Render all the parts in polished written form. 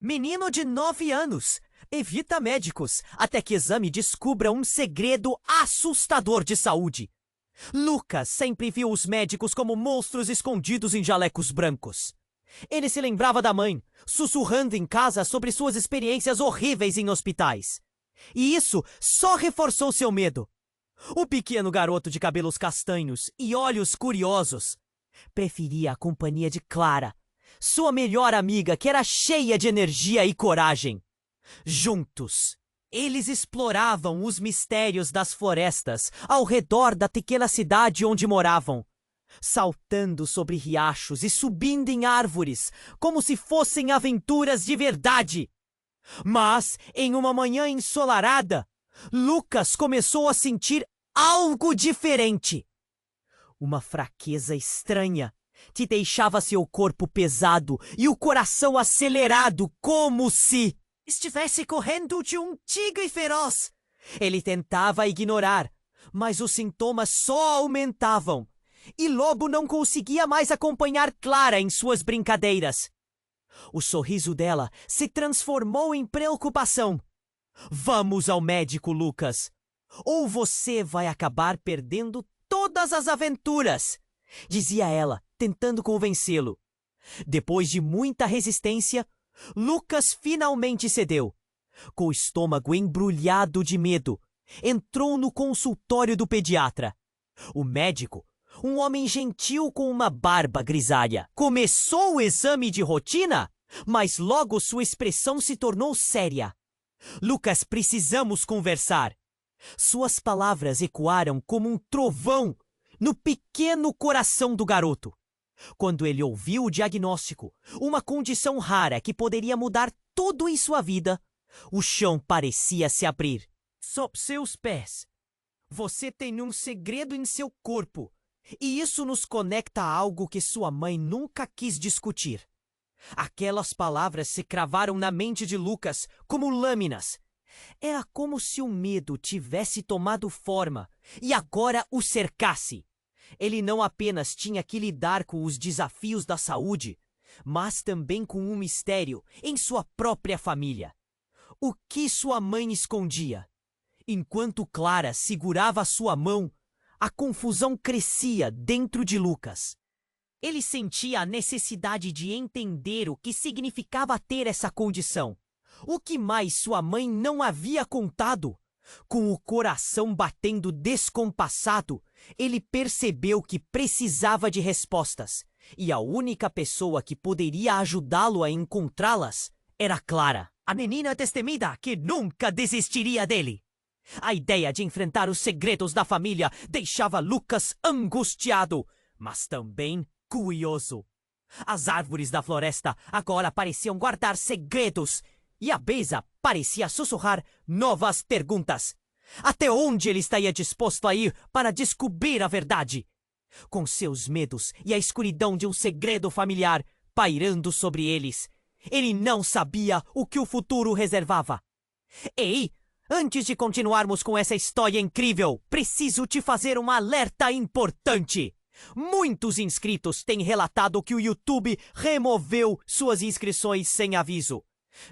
Menino de 9 anos evita médicos até que exame descubra um segredo assustador de saúde. Lucas sempre viu os médicos como monstros escondidos em jalecos brancos. Ele se lembrava da mãe, sussurrando em casa sobre suas experiências horríveis em hospitais. E isso só reforçou seu medo. O pequeno garoto de cabelos castanhos e olhos curiosos preferia a companhia de Clara, sua melhor amiga, que era cheia de energia e coragem. Juntos, eles exploravam os mistérios das florestas ao redor da pequena cidade onde moravam, saltando sobre riachos e subindo em árvores, como se fossem aventuras de verdade. Mas, em uma manhã ensolarada, Lucas começou a sentir algo diferente. Uma fraqueza estranha que deixava seu corpo pesado e o coração acelerado, como se estivesse correndo de um tigre feroz. Ele tentava ignorar, mas os sintomas só aumentavam, e logo não conseguia mais acompanhar Clara em suas brincadeiras. O sorriso dela se transformou em preocupação. "Vamos ao médico, Lucas, ou você vai acabar perdendo todas as aventuras", dizia ela, tentando convencê-lo. Depois de muita resistência, Lucas finalmente cedeu. Com o estômago embrulhado de medo, entrou no consultório do pediatra. O médico, um homem gentil com uma barba grisalha, começou o exame de rotina, mas logo sua expressão se tornou séria. "Lucas, precisamos conversar." Suas palavras ecoaram como um trovão no pequeno coração do garoto. Quando ele ouviu o diagnóstico, uma condição rara que poderia mudar tudo em sua vida, o chão parecia se abrir. "Sob seus pés. Você tem um segredo em seu corpo, e isso nos conecta a algo que sua mãe nunca quis discutir." Aquelas palavras se cravaram na mente de Lucas como lâminas. Era como se o medo tivesse tomado forma e agora o cercasse. Ele não apenas tinha que lidar com os desafios da saúde, mas também com um mistério em sua própria família. O que sua mãe escondia? Enquanto Clara segurava sua mão, a confusão crescia dentro de Lucas. Ele sentia a necessidade de entender o que significava ter essa condição. O que mais sua mãe não havia contado? Com o coração batendo descompassado, ele percebeu que precisava de respostas, e a única pessoa que poderia ajudá-lo a encontrá-las era Clara, a menina destemida que nunca desistiria dele. A ideia de enfrentar os segredos da família deixava Lucas angustiado, mas também curioso. As árvores da floresta agora pareciam guardar segredos, e a brisa parecia sussurrar novas perguntas. Até onde ele estaria disposto a ir para descobrir a verdade? Com seus medos e a escuridão de um segredo familiar pairando sobre eles, ele não sabia o que o futuro reservava. "Ei, antes de continuarmos com essa história incrível, preciso te fazer um alerta importante. Muitos inscritos têm relatado que o YouTube removeu suas inscrições sem aviso.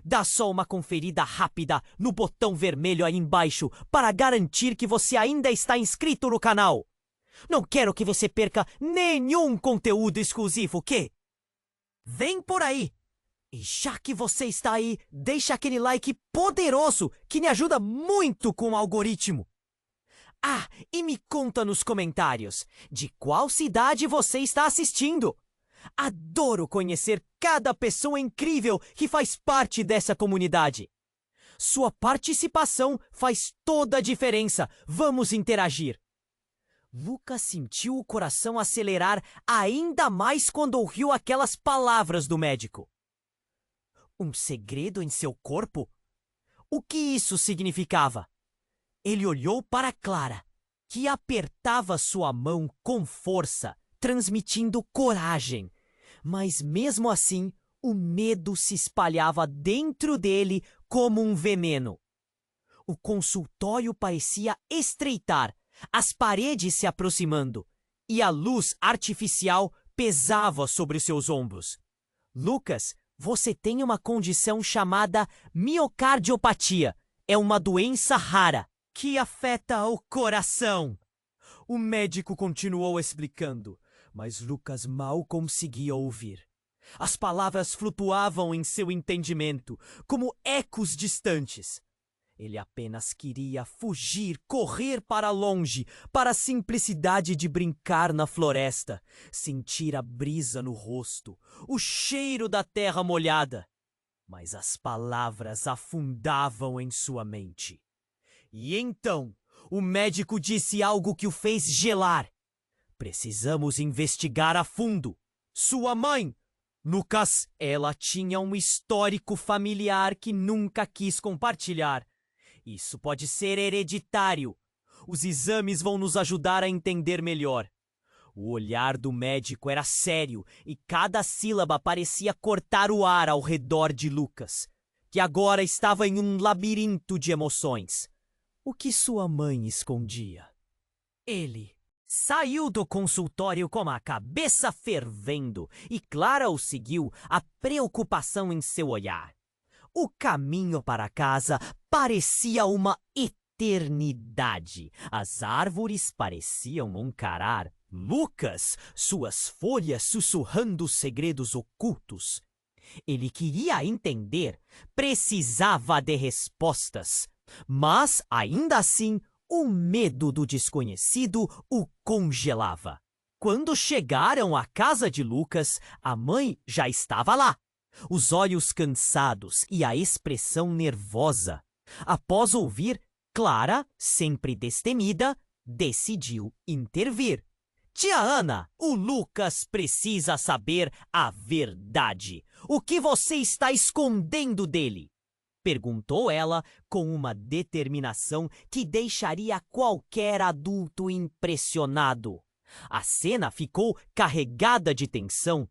Dá só uma conferida rápida no botão vermelho aí embaixo para garantir que você ainda está inscrito no canal. Não quero que você perca nenhum conteúdo exclusivo, que? Vem por aí! E já que você está aí, deixa aquele like poderoso que me ajuda muito com o algoritmo. Ah, e me conta nos comentários de qual cidade você está assistindo. Adoro conhecer cada pessoa incrível que faz parte dessa comunidade. Sua participação faz toda a diferença. Vamos interagir. Lucas sentiu o coração acelerar ainda mais quando ouviu aquelas palavras do médico. Um segredo em seu corpo? O que isso significava? Ele olhou para Clara, que apertava sua mão com força, transmitindo coragem. Mas mesmo assim, o medo se espalhava dentro dele como um veneno. O consultório parecia estreitar, as paredes se aproximando, e a luz artificial pesava sobre seus ombros. Lucas Você tem uma condição chamada miocardiopatia. É uma doença rara que afeta o coração. O médico continuou explicando, mas Lucas mal conseguia ouvir. As palavras flutuavam em seu entendimento, como ecos distantes. Ele apenas queria fugir, correr para longe, para a simplicidade de brincar na floresta, sentir a brisa no rosto, o cheiro da terra molhada. Mas as palavras afundavam em sua mente. E então, o médico disse algo que o fez gelar. Precisamos investigar a fundo. Sua mãe, Lucas, ela tinha um histórico familiar que nunca quis compartilhar. Isso pode ser hereditário. Os exames vão nos ajudar a entender melhor. O olhar do médico era sério e cada sílaba parecia cortar o ar ao redor de Lucas, que agora estava em um labirinto de emoções. O que sua mãe escondia? Ele saiu do consultório com a cabeça fervendo e Clara o seguiu, a preocupação em seu olhar. O caminho para casa parecia uma eternidade. As árvores pareciam encarar Lucas, suas folhas sussurrando segredos ocultos. Ele queria entender, precisava de respostas, mas, ainda assim, o medo do desconhecido o congelava. Quando chegaram à casa de Lucas, a mãe já estava lá. Os olhos cansados e a expressão nervosa. Após ouvir, Clara, sempre destemida, decidiu intervir. Tia Ana, o Lucas precisa saber a verdade. O que você está escondendo dele? Perguntou ela com uma determinação que deixaria qualquer adulto impressionado. A cena ficou carregada de tensão.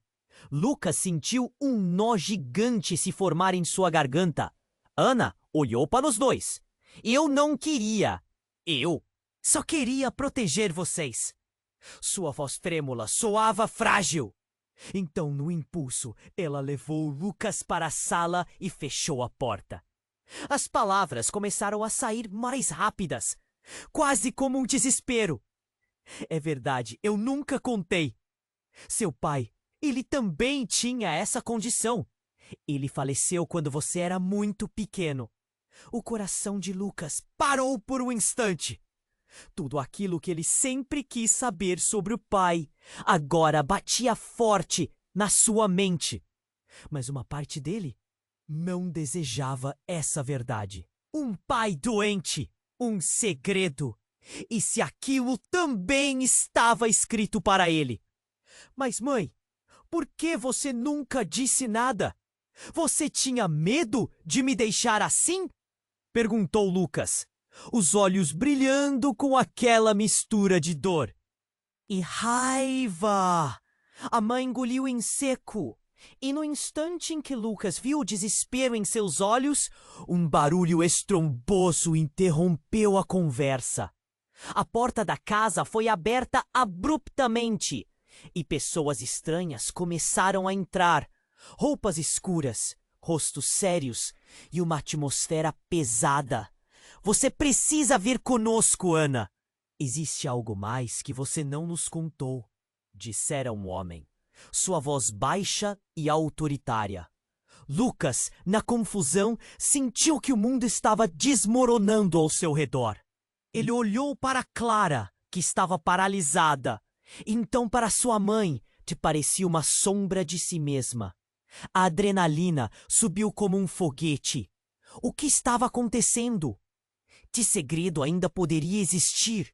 Lucas sentiu um nó gigante se formar em sua garganta. Ana olhou para os dois. Eu não queria. Eu só queria proteger vocês. Sua voz trêmula soava frágil. Então, no impulso, ela levou Lucas para a sala e fechou a porta. As palavras começaram a sair mais rápidas, quase como um desespero. É verdade, eu nunca contei. Seu pai, ele também tinha essa condição. Ele faleceu quando você era muito pequeno. O coração de Lucas parou por um instante. Tudo aquilo que ele sempre quis saber sobre o pai agora batia forte na sua mente. Mas uma parte dele não desejava essa verdade. Um pai doente, um segredo. E se aquilo também estava escrito para ele? Mas mãe, por que você nunca disse nada? Você tinha medo de me deixar assim? Perguntou Lucas, os olhos brilhando com aquela mistura de dor e raiva. A mãe engoliu em seco, e no instante em que Lucas viu o desespero em seus olhos, um barulho estrondoso interrompeu a conversa. A porta da casa foi aberta abruptamente, e pessoas estranhas começaram a entrar. Roupas escuras, rostos sérios e uma atmosfera pesada. Você precisa vir conosco, Ana. Existe algo mais que você não nos contou, dissera um homem, sua voz baixa e autoritária. Lucas, na confusão, sentiu que o mundo estava desmoronando ao seu redor. Ele olhou para Clara, que estava paralisada, então para sua mãe, que parecia uma sombra de si mesma. A adrenalina subiu como um foguete. O que estava acontecendo? Que segredo ainda poderia existir?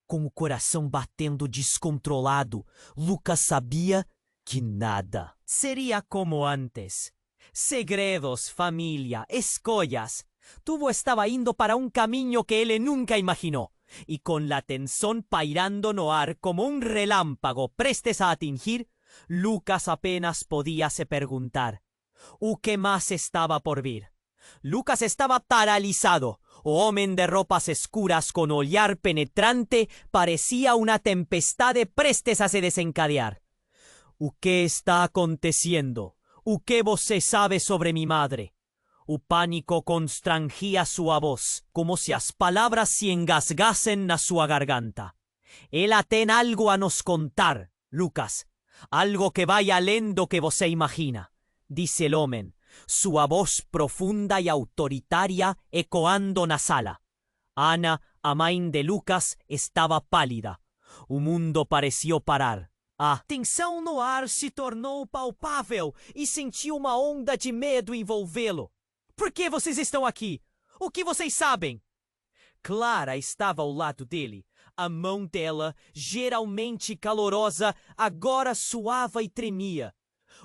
Com o coração batendo descontrolado, Lucas sabia que nada seria como antes. Segredos, família, escolhas. Tudo estava indo para um caminho que ele nunca imaginou. Y con la tensión pairando no ar como un relámpago prestes a atingir, Lucas apenas podía se perguntar o que más estaba por vir. Lucas estaba paralizado. O homem de ropas escuras con olhar penetrante parecía una tempestade prestes a se desencadear. O que está aconteciendo? O que você sabe sobre mi madre? O pânico constrangia sua voz, como se as palavras se engasgassem na sua garganta. Ela tem algo a nos contar, Lucas. Algo que vai além do que você imagina, disse o homem, sua voz profunda e autoritária ecoando na sala. Ana, a mãe de Lucas, estava pálida. O mundo parecia parar. A tensão no ar se tornou palpável e sentiu uma onda de medo envolvê-lo. Por que vocês estão aqui? O que vocês sabem? Clara estava ao lado dele. A mão dela, geralmente calorosa, agora suava e tremia.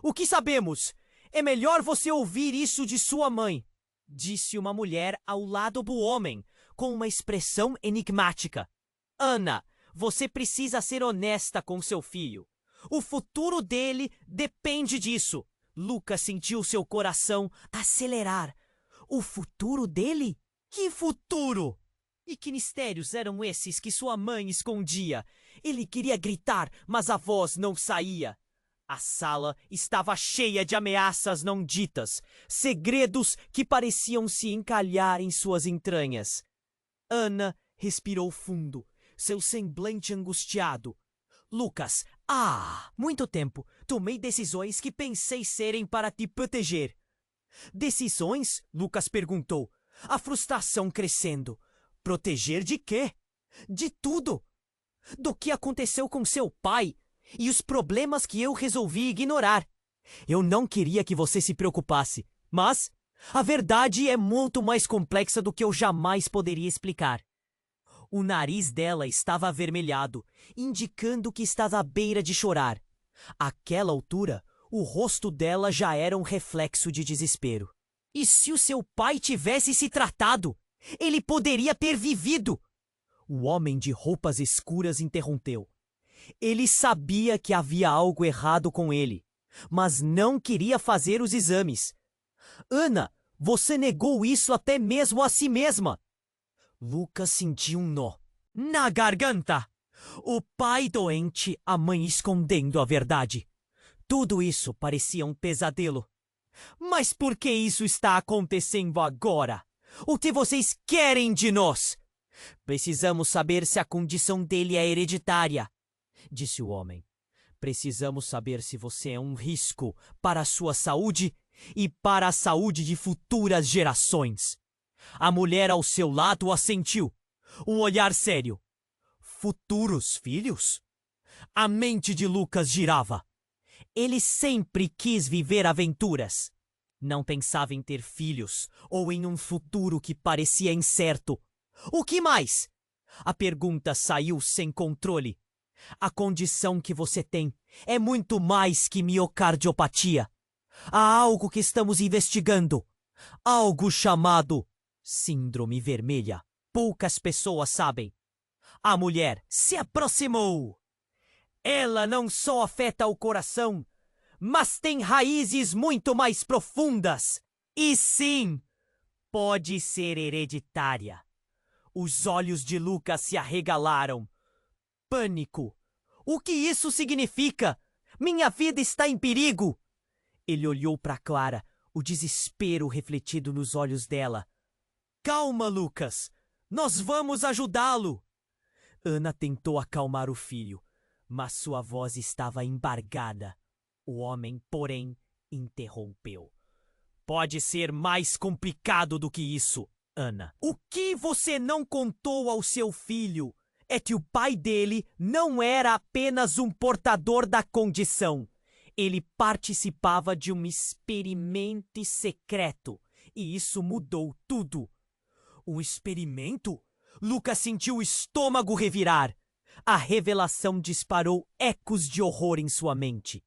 O que sabemos? É melhor você ouvir isso de sua mãe, disse uma mulher ao lado do homem, com uma expressão enigmática. Ana, você precisa ser honesta com seu filho. O futuro dele depende disso. Lucas sentiu seu coração acelerar. O futuro dele? Que futuro? E que mistérios eram esses que sua mãe escondia? Ele queria gritar, mas a voz não saía. A sala estava cheia de ameaças não ditas, segredos que pareciam se encalhar em suas entranhas. Ana respirou fundo, seu semblante angustiado. Lucas, muito tempo tomei decisões que pensei serem para te proteger. Decisões? Lucas perguntou, a frustração crescendo. Proteger de quê? De tudo. Do que aconteceu com seu pai e os problemas que eu resolvi ignorar. Eu não queria que você se preocupasse, mas a verdade é muito mais complexa do que eu jamais poderia explicar. O nariz dela estava avermelhado, indicando que estava à beira de chorar. Àquela altura, o rosto dela já era um reflexo de desespero. E se o seu pai tivesse se tratado? Ele poderia ter vivido. O homem de roupas escuras interrompeu. Ele sabia que havia algo errado com ele, mas não queria fazer os exames. Ana, você negou isso até mesmo a si mesma. Lucas sentiu um nó na garganta. O pai doente, a mãe escondendo a verdade. Tudo isso parecia um pesadelo. Mas por que isso está acontecendo agora? O que vocês querem de nós? Precisamos saber se a condição dele é hereditária, disse o homem. Precisamos saber se você é um risco para a sua saúde e para a saúde de futuras gerações. A mulher ao seu lado assentiu, um olhar sério. Futuros filhos? A mente de Lucas girava. Ele sempre quis viver aventuras. Não pensava em ter filhos ou em um futuro que parecia incerto. O que mais? A pergunta saiu sem controle. A condição que você tem é muito mais que miocardiopatia. Há algo que estamos investigando. Algo chamado Síndrome Vermelha. Poucas pessoas sabem. A mulher se aproximou. Ela não só afeta o coração, mas tem raízes muito mais profundas. E sim, pode ser hereditária. Os olhos de Lucas se arregalaram. Pânico. O que isso significa? Minha vida está em perigo. Ele olhou para Clara, o desespero refletido nos olhos dela. Calma, Lucas. Nós vamos ajudá-lo. Ana tentou acalmar o filho, mas sua voz estava embargada. O homem, porém, interrompeu. Pode ser mais complicado do que isso, Ana. O que você não contou ao seu filho é que o pai dele não era apenas um portador da condição. Ele participava de um experimento secreto, e isso mudou tudo. Um experimento? Lucas sentiu o estômago revirar. A revelação disparou ecos de horror em sua mente.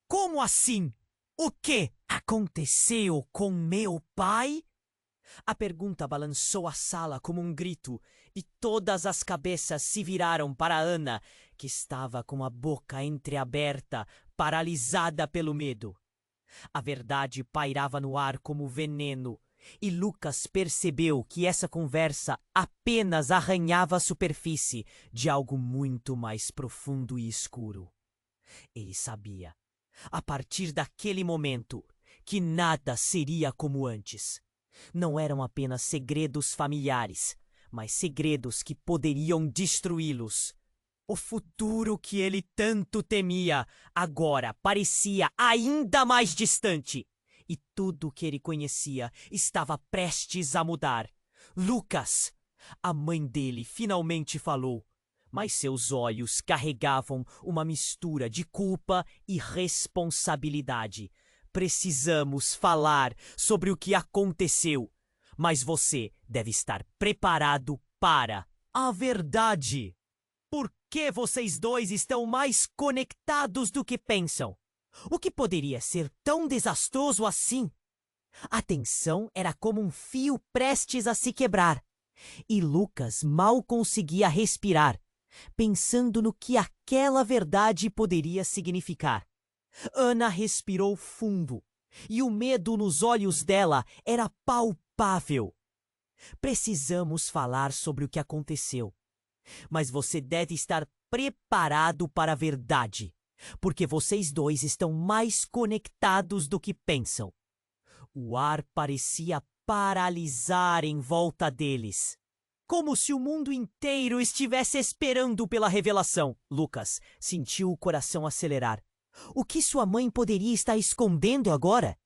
Como assim? O que aconteceu com meu pai? A pergunta balançou a sala como um grito e todas as cabeças se viraram para Ana, que estava com a boca entreaberta, paralisada pelo medo. A verdade pairava no ar como veneno, e Lucas percebeu que essa conversa apenas arranhava a superfície de algo muito mais profundo e escuro. Ele sabia. A partir daquele momento, que nada seria como antes. Não eram apenas segredos familiares, mas segredos que poderiam destruí-los. O futuro que ele tanto temia agora parecia ainda mais distante. E tudo o que ele conhecia estava prestes a mudar. Lucas! A mãe dele finalmente falou, mas seus olhos carregavam uma mistura de culpa e responsabilidade. Precisamos falar sobre o que aconteceu, mas você deve estar preparado para a verdade. Por que vocês dois estão mais conectados do que pensam? O que poderia ser tão desastroso assim? A tensão era como um fio prestes a se quebrar, e Lucas mal conseguia respirar, pensando no que aquela verdade poderia significar. Ana respirou fundo, e o medo nos olhos dela era palpável. Precisamos falar sobre o que aconteceu, mas você deve estar preparado para a verdade, porque vocês dois estão mais conectados do que pensam. O ar parecia paralisar em volta deles, como se o mundo inteiro estivesse esperando pela revelação. Lucas sentiu o coração acelerar. O que sua mãe poderia estar escondendo agora?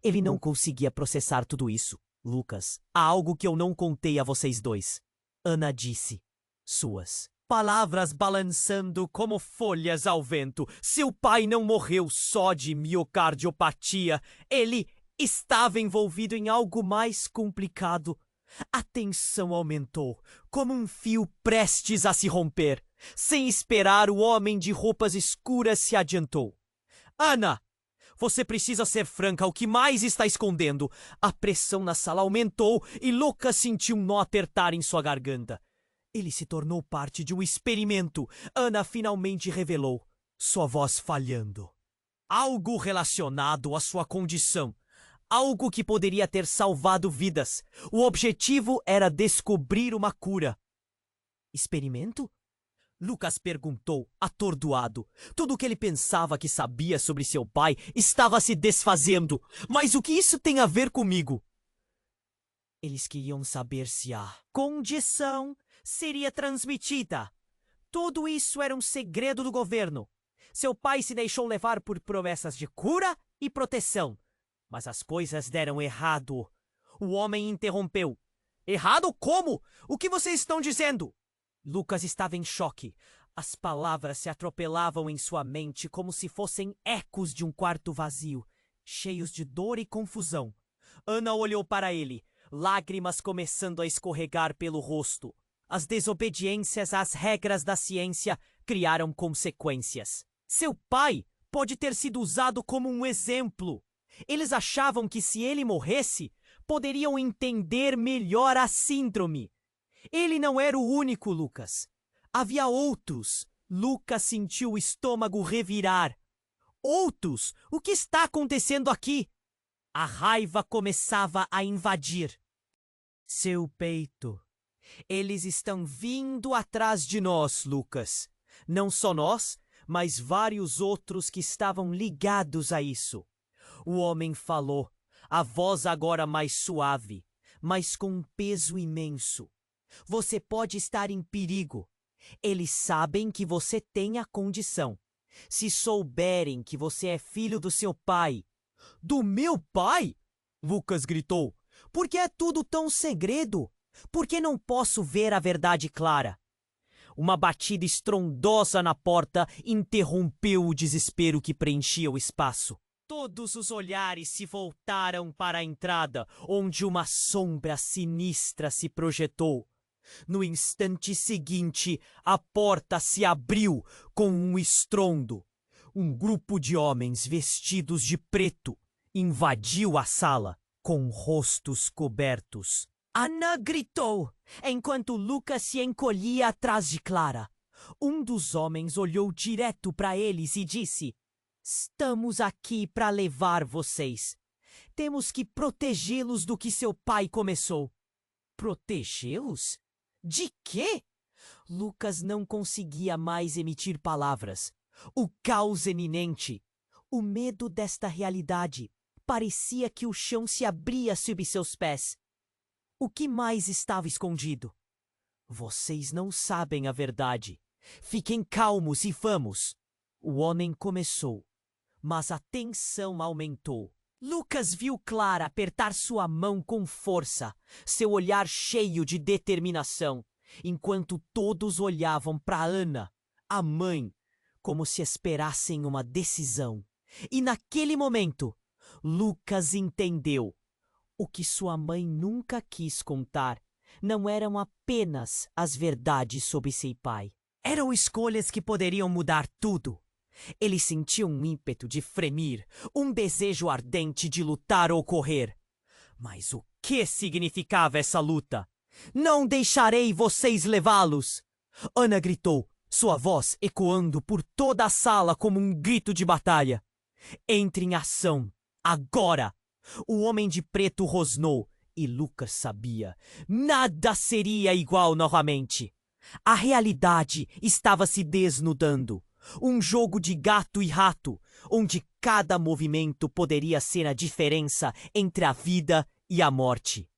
Ele não conseguia processar tudo isso. Lucas, há algo que eu não contei a vocês dois. Ana disse, suas palavras balançando como folhas ao vento. Seu pai não morreu só de miocardiopatia. Ele estava envolvido em algo mais complicado. A tensão aumentou, como um fio prestes a se romper. Sem esperar, o homem de roupas escuras se adiantou. Ana, você precisa ser franca, o que mais está escondendo? A pressão na sala aumentou e Lucas sentiu um nó apertar em sua garganta. Ele se tornou parte de um experimento. Ana finalmente revelou, sua voz falhando. Algo relacionado à sua condição. Algo que poderia ter salvado vidas. O objetivo era descobrir uma cura. Experimento? Lucas perguntou, atordoado. Tudo o que ele pensava que sabia sobre seu pai estava se desfazendo. Mas o que isso tem a ver comigo? Eles queriam saber se a condição seria transmitida. Tudo isso era um segredo do governo. Seu pai se deixou levar por promessas de cura e proteção. Mas as coisas deram errado. O homem interrompeu. Errado como? O que vocês estão dizendo? Lucas estava em choque. As palavras se atropelavam em sua mente como se fossem ecos de um quarto vazio, cheios de dor e confusão. Ana olhou para ele, lágrimas começando a escorregar pelo rosto. As desobediências às regras da ciência criaram consequências. Seu pai pode ter sido usado como um exemplo. Eles achavam que se ele morresse, poderiam entender melhor a síndrome. Ele não era o único, Lucas. Havia outros. Lucas sentiu o estômago revirar. Outros? O que está acontecendo aqui? A raiva começava a invadir seu peito. Eles estão vindo atrás de nós, Lucas. Não só nós, mas vários outros que estavam ligados a isso. O homem falou, a voz agora mais suave, mas com um peso imenso. Você pode estar em perigo. Eles sabem que você tem a condição. Se souberem que você é filho do seu pai... Do meu pai? Lucas gritou. Por que é tudo tão segredo? Por que não posso ver a verdade clara? Uma batida estrondosa na porta interrompeu o desespero que preenchia o espaço. Todos os olhares se voltaram para a entrada, onde uma sombra sinistra se projetou. No instante seguinte, a porta se abriu com um estrondo. Um grupo de homens vestidos de preto invadiu a sala, com rostos cobertos. Ana gritou, enquanto Lucas se encolhia atrás de Clara. Um dos homens olhou direto para eles e disse: Estamos aqui para levar vocês. Temos que protegê-los do que seu pai começou. Protegê-los? De quê? Lucas não conseguia mais emitir palavras. O caos iminente, o medo desta realidade, Parecia que o chão se abria sob seus pés. O que mais estava escondido? Vocês não sabem a verdade. Fiquem calmos e vamos. O homem começou, mas a tensão aumentou. Lucas viu Clara apertar sua mão com força, seu olhar cheio de determinação, enquanto todos olhavam para Ana, a mãe, como se esperassem uma decisão. E naquele momento, Lucas entendeu. O que sua mãe nunca quis contar não eram apenas as verdades sobre seu pai. Eram escolhas que poderiam mudar tudo. Ele sentiu um ímpeto de fremir, um desejo ardente de lutar ou correr. Mas o que significava essa luta? Não deixarei vocês levá-los! Ana gritou, sua voz ecoando por toda a sala como um grito de batalha. Entre em ação, agora! O homem de preto rosnou e Lucas sabia. Nada seria igual novamente. A realidade estava se desnudando. Um jogo de gato e rato, onde cada movimento poderia ser a diferença entre a vida e a morte.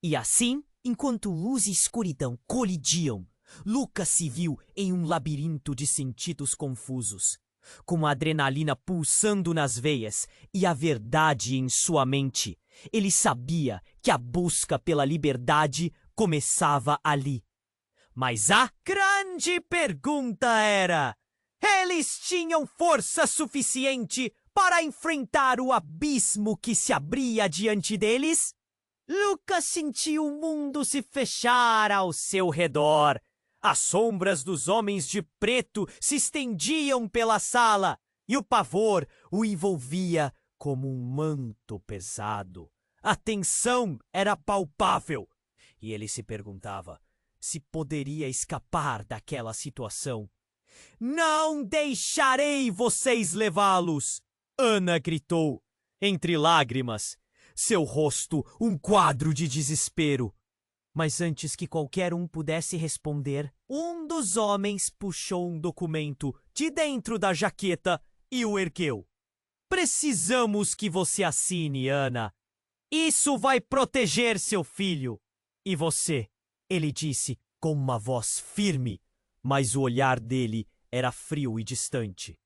E assim, enquanto luz e escuridão colidiam, Lucas se viu em um labirinto de sentidos confusos, com a adrenalina pulsando nas veias e a verdade em sua mente. Ele sabia que a busca pela liberdade começava ali. Mas a grande pergunta era: eles tinham força suficiente para enfrentar o abismo que se abria diante deles? Lucas sentiu o mundo se fechar ao seu redor. As sombras dos homens de preto se estendiam pela sala e o pavor o envolvia como um manto pesado. A tensão era palpável e ele se perguntava se poderia escapar daquela situação. Não deixarei vocês levá-los! Ana gritou, entre lágrimas, seu rosto um quadro de desespero. Mas antes que qualquer um pudesse responder, um dos homens puxou um documento de dentro da jaqueta e o ergueu. Precisamos que você assine, Ana. Isso vai proteger seu filho. E você, ele disse com uma voz firme, mas o olhar dele era frio e distante.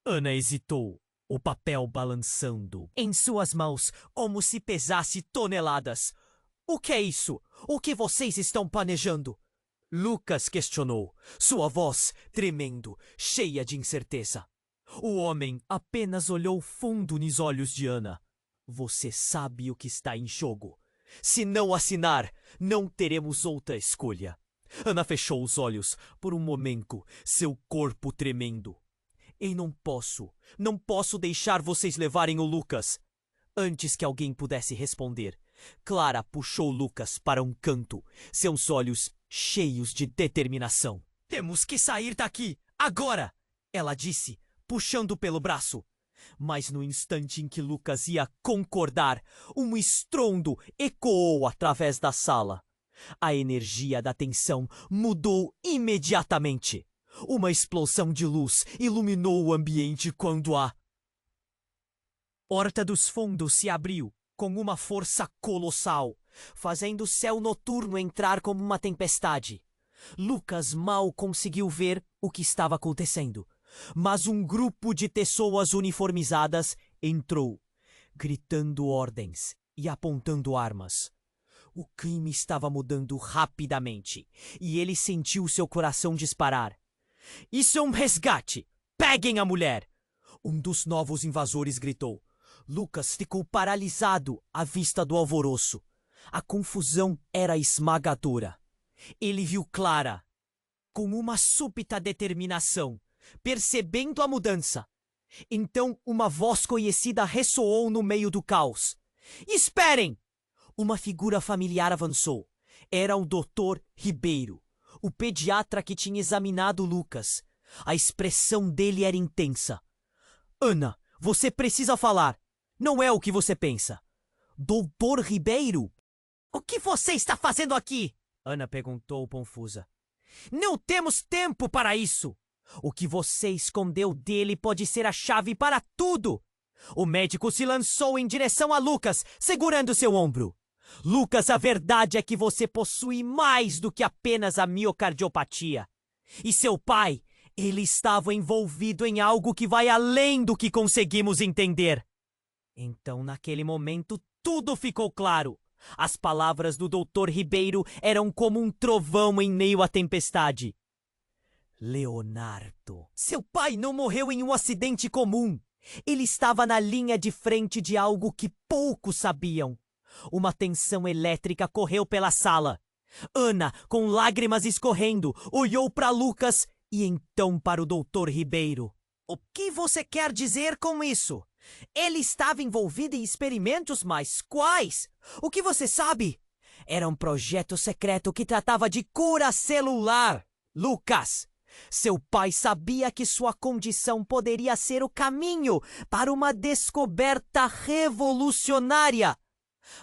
Ana hesitou, o papel balançando em suas mãos como se pesasse toneladas. O que é isso? O que vocês estão planejando? Lucas questionou, sua voz tremendo, cheia de incerteza. O homem apenas olhou fundo nos olhos de Ana. Você sabe o que está em jogo. Se não assinar, não teremos outra escolha. Ana fechou os olhos por um momento, seu corpo tremendo. E não posso deixar vocês levarem o Lucas. Antes que alguém pudesse responder, Clara puxou Lucas para um canto, seus olhos cheios de determinação. Temos que sair daqui, agora! Ela disse, puxando pelo braço. Mas no instante em que Lucas ia concordar, um estrondo ecoou através da sala. A energia da tensão mudou imediatamente. Uma explosão de luz iluminou o ambiente quando a Horta dos Fundos se abriu com uma força colossal, fazendo o céu noturno entrar como uma tempestade. Lucas mal conseguiu ver o que estava acontecendo, mas um grupo de pessoas uniformizadas entrou, gritando ordens e apontando armas. O clima estava mudando rapidamente e ele sentiu seu coração disparar. Isso é um resgate! Peguem a mulher! Um dos novos invasores gritou. Lucas ficou paralisado à vista do alvoroço. A confusão era esmagadora. Ele viu Clara, com uma súbita determinação, percebendo a mudança. Então uma voz conhecida ressoou no meio do caos. Esperem! Uma figura familiar avançou. Era o Dr. Ribeiro, o pediatra que tinha examinado Lucas. A expressão dele era intensa. Ana, você precisa falar. Não é o que você pensa. Doutor Ribeiro? O que você está fazendo aqui? Ana perguntou confusa. Não temos tempo para isso. O que você escondeu dele pode ser a chave para tudo. O médico se lançou em direção a Lucas, segurando seu ombro. Lucas, a verdade é que você possui mais do que apenas a miocardiopatia. E seu pai, ele estava envolvido em algo que vai além do que conseguimos entender. Então, naquele momento, tudo ficou claro. As palavras do Dr. Ribeiro eram como um trovão em meio à tempestade. Leonardo. Seu pai não morreu em um acidente comum. Ele estava na linha de frente de algo que poucos sabiam. Uma tensão elétrica correu pela sala. Ana, com lágrimas escorrendo, olhou para Lucas e então para o Dr. Ribeiro. O que você quer dizer com isso? Ele estava envolvido em experimentos, mas quais? O que você sabe? Era um projeto secreto que tratava de cura celular. Lucas, seu pai sabia que sua condição poderia ser o caminho para uma descoberta revolucionária.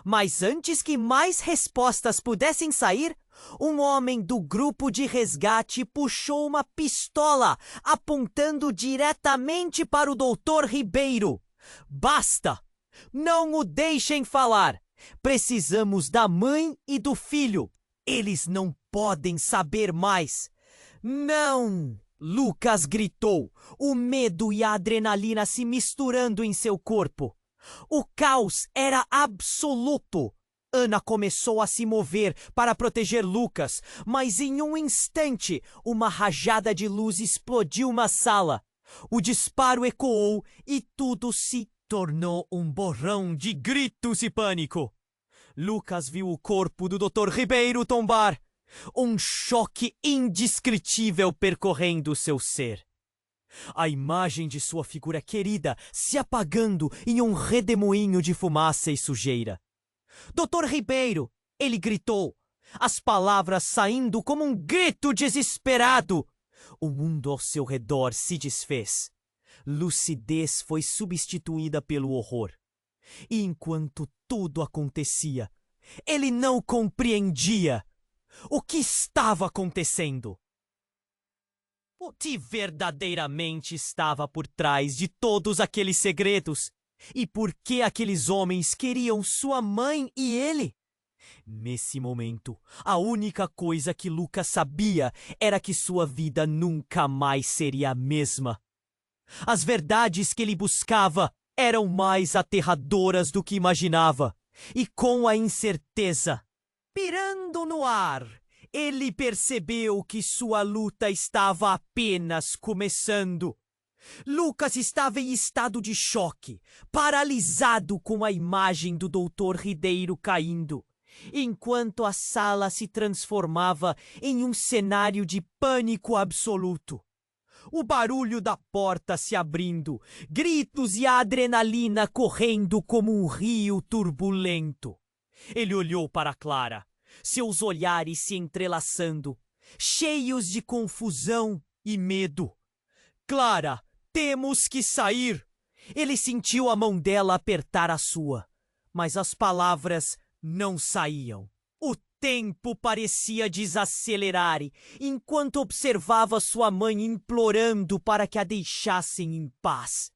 Mas antes que mais respostas pudessem sair, um homem do grupo de resgate puxou uma pistola, apontando diretamente para o Dr. Ribeiro. Basta! Não o deixem falar! Precisamos da mãe e do filho. Eles não podem saber mais. Não! Lucas gritou, o medo e a adrenalina se misturando em seu corpo. O caos era absoluto. Ana começou a se mover para proteger Lucas, mas em um instante, uma rajada de luz explodiu na sala. O disparo ecoou e tudo se tornou um borrão de gritos e pânico. Lucas viu o corpo do Dr. Ribeiro tombar. Um choque indescritível percorrendo seu ser. A imagem de sua figura querida se apagando em um redemoinho de fumaça e sujeira. Dr. Ribeiro, ele gritou, as palavras saindo como um grito desesperado. O mundo ao seu redor se desfez. Lucidez foi substituída pelo horror. E enquanto tudo acontecia, ele não compreendia o que estava acontecendo. O que verdadeiramente estava por trás de todos aqueles segredos? E por que aqueles homens queriam sua mãe e ele? Nesse momento, a única coisa que Lucas sabia era que sua vida nunca mais seria a mesma. As verdades que ele buscava eram mais aterradoras do que imaginava, e com a incerteza pirando no ar, ele percebeu que sua luta estava apenas começando. Lucas estava em estado de choque, paralisado com a imagem do Dr. Ribeiro caindo, enquanto a sala se transformava em um cenário de pânico absoluto. O barulho da porta se abrindo, gritos e a adrenalina correndo como um rio turbulento. Ele olhou para Clara, seus olhares se entrelaçando, cheios de confusão e medo. Clara, temos que sair! Ele sentiu a mão dela apertar a sua, mas as palavras não saíam. O tempo parecia desacelerar enquanto observava sua mãe implorando para que a deixassem em paz.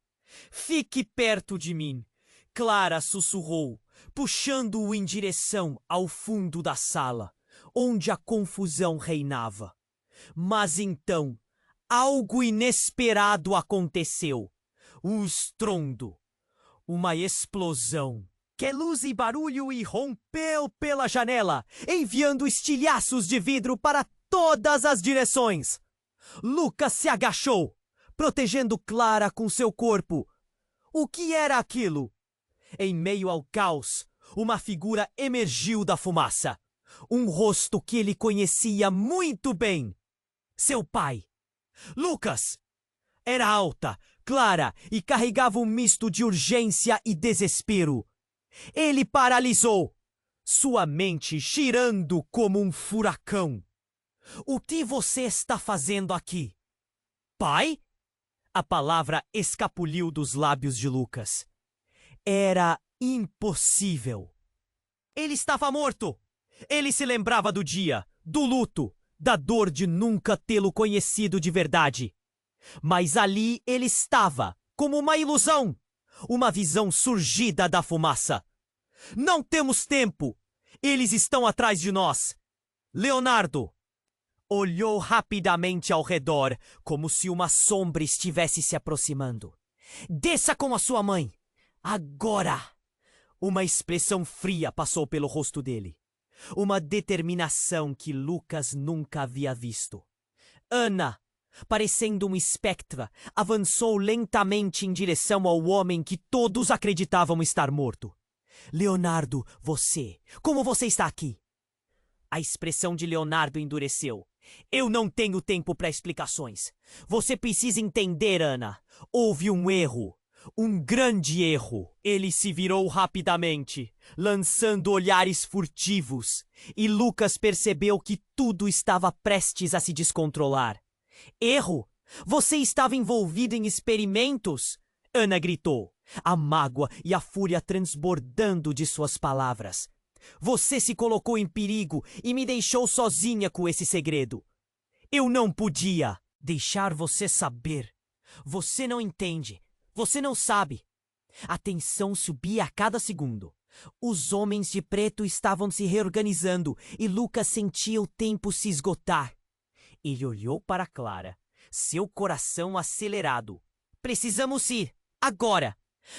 Fique perto de mim, Clara sussurrou, puxando-o em direção ao fundo da sala, onde a confusão reinava. Mas então, algo inesperado aconteceu. Um estrondo, uma explosão. Que luz e barulho irrompeu pela janela, enviando estilhaços de vidro para todas as direções. Lucas se agachou, protegendo Clara com seu corpo. O que era aquilo? Em meio ao caos, uma figura emergiu da fumaça. Um rosto que ele conhecia muito bem. Seu pai. Lucas! Era alta, clara e carregava um misto de urgência e desespero. Ele paralisou, sua mente girando como um furacão. O que você está fazendo aqui? Pai? A palavra escapuliu dos lábios de Lucas. Era impossível. Ele estava morto. Ele se lembrava do dia, do luto, da dor de nunca tê-lo conhecido de verdade. Mas ali ele estava, como uma ilusão. uma visão surgida da fumaça. Não temos tempo! Eles estão atrás de nós! Leonardo! Olhou rapidamente ao redor, como se uma sombra estivesse se aproximando. Desça com a sua mãe! Agora! Uma expressão fria passou pelo rosto dele. Uma determinação que Lucas nunca havia visto. Ana, parecendo um espectro, avançou lentamente em direção ao homem que todos acreditavam estar morto. Leonardo, como você está aqui? A expressão de Leonardo endureceu. Eu não tenho tempo para explicações. Você precisa entender, Ana. Houve um erro. Um grande erro. Ele se virou rapidamente, lançando olhares furtivos, e Lucas percebeu que tudo estava prestes a se descontrolar. Erro? Você estava envolvido em experimentos? Ana gritou, a mágoa e a fúria transbordando de suas palavras. Você se colocou em perigo e me deixou sozinha com esse segredo. Eu não podia deixar você saber. Você não entende. Você não sabe. A tensão subia a cada segundo. Os homens de preto estavam se reorganizando e Lucas sentia o tempo se esgotar. Ele olhou para Clara, seu coração acelerado. Precisamos ir, agora!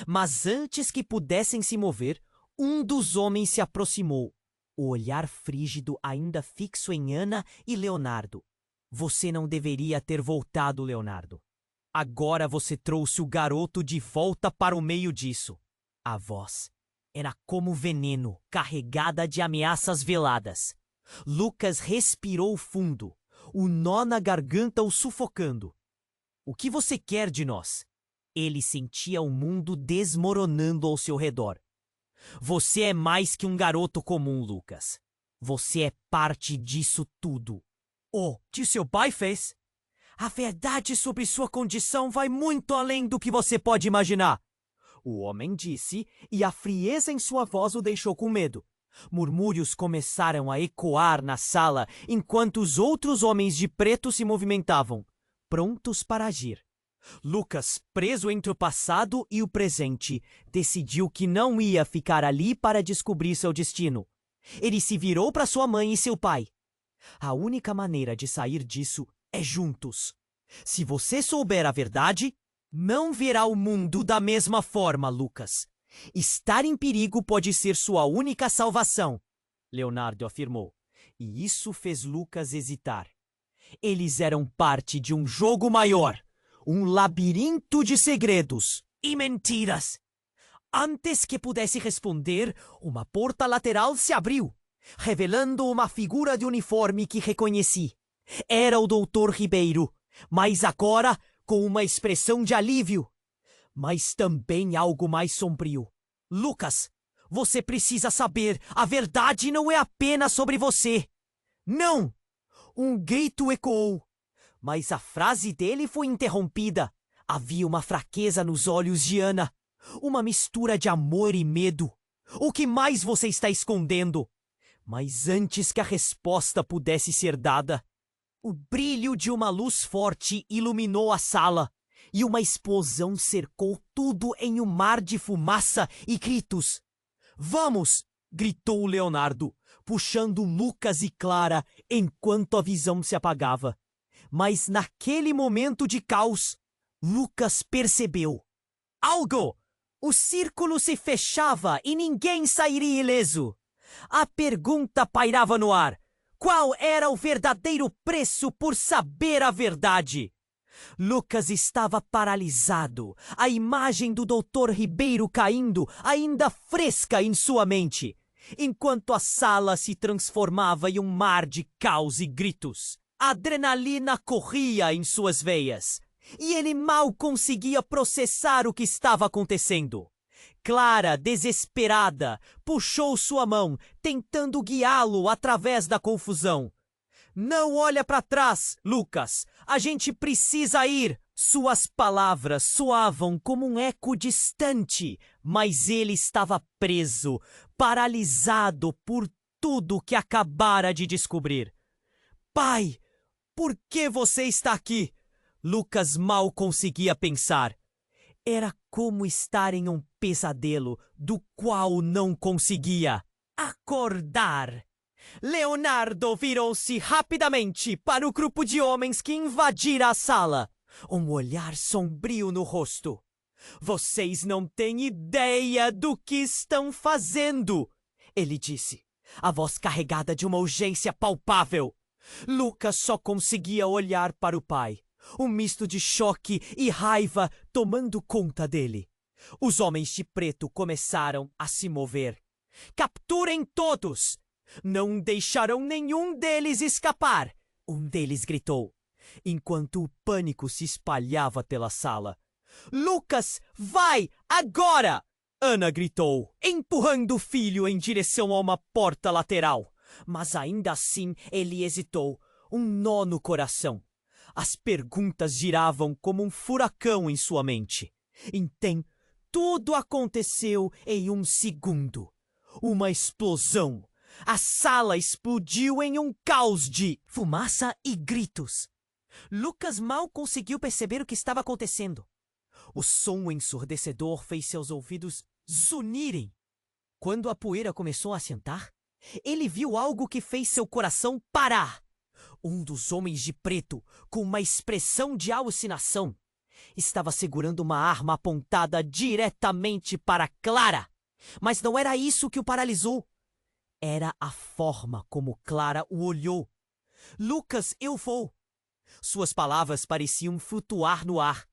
Mas antes que pudessem se mover, um dos homens se aproximou, o olhar frígido ainda fixo em Ana e Leonardo. Você não deveria ter voltado, Leonardo. Agora você trouxe o garoto de volta para o meio disso. A voz era como veneno, carregada de ameaças veladas. Lucas respirou fundo, o nó na garganta o sufocando. O que você quer de nós? Ele sentia o mundo desmoronando ao seu redor. Você é mais que um garoto comum, Lucas. Você é parte disso tudo. O que seu pai fez? A verdade sobre sua condição vai muito além do que você pode imaginar. O homem disse, e a frieza em sua voz o deixou com medo. Murmúrios começaram a ecoar na sala enquanto os outros homens de preto se movimentavam, prontos para agir. Lucas, preso entre o passado e o presente, decidiu que não ia ficar ali para descobrir seu destino. Ele se virou para sua mãe e seu pai. A única maneira de sair disso é juntos. Se você souber a verdade, não verá o mundo da mesma forma, Lucas. Estar em perigo pode ser sua única salvação, Leonardo afirmou. E isso fez Lucas hesitar. Eles eram parte de um jogo maior, um labirinto de segredos e mentiras. Antes que pudesse responder, uma porta lateral se abriu, revelando uma figura de uniforme que reconheci. Era o Dr. Ribeiro, mas agora com uma expressão de alívio, mas também algo mais sombrio. Lucas, você precisa saber, a verdade não é apenas sobre você. Não! Um grito ecoou, mas a frase dele foi interrompida. Havia uma fraqueza nos olhos de Ana, uma mistura de amor e medo. O que mais você está escondendo? Mas antes que a resposta pudesse ser dada, o brilho de uma luz forte iluminou a sala e uma explosão cercou tudo em um mar de fumaça e gritos. Vamos! Gritou Leonardo, puxando Lucas e Clara enquanto a visão se apagava. Mas naquele momento de caos, Lucas percebeu algo! O círculo se fechava e ninguém sairia ileso. A pergunta pairava no ar. Qual era o verdadeiro preço por saber a verdade? Lucas estava paralisado, a imagem do Dr. Ribeiro caindo ainda fresca em sua mente, enquanto a sala se transformava em um mar de caos e gritos. A adrenalina corria em suas veias, e ele mal conseguia processar o que estava acontecendo. Clara, desesperada, puxou sua mão, tentando guiá-lo através da confusão. Não olha para trás, Lucas. A gente precisa ir. Suas palavras soavam como um eco distante, mas ele estava preso, paralisado por tudo que acabara de descobrir. Pai, por que você está aqui? Lucas mal conseguia pensar. Era como estar em um pesadelo do qual não conseguia acordar. Leonardo virou-se rapidamente para o grupo de homens que invadira a sala, um olhar sombrio no rosto. Vocês não têm ideia do que estão fazendo, ele disse, a voz carregada de uma urgência palpável. Lucas só conseguia olhar para o pai, um misto de choque e raiva tomando conta dele. Os homens de preto começaram a se mover. Capturem todos! Não deixarão nenhum deles escapar! Um deles gritou, enquanto o pânico se espalhava pela sala. Lucas, vai, agora! Ana gritou, empurrando o filho em direção a uma porta lateral. Mas ainda assim ele hesitou, um nó no coração. As perguntas giravam como um furacão em sua mente. Então, tudo aconteceu em um segundo. Uma explosão. A sala explodiu em um caos de fumaça e gritos. Lucas mal conseguiu perceber o que estava acontecendo. O som ensurdecedor fez seus ouvidos zunirem. Quando a poeira começou a assentar, ele viu algo que fez seu coração parar. Um dos homens de preto, com uma expressão de alucinação, estava segurando uma arma apontada diretamente para Clara. Mas não era isso que o paralisou. Era a forma como Clara o olhou. Lucas, eu vou. Suas palavras pareciam flutuar no ar.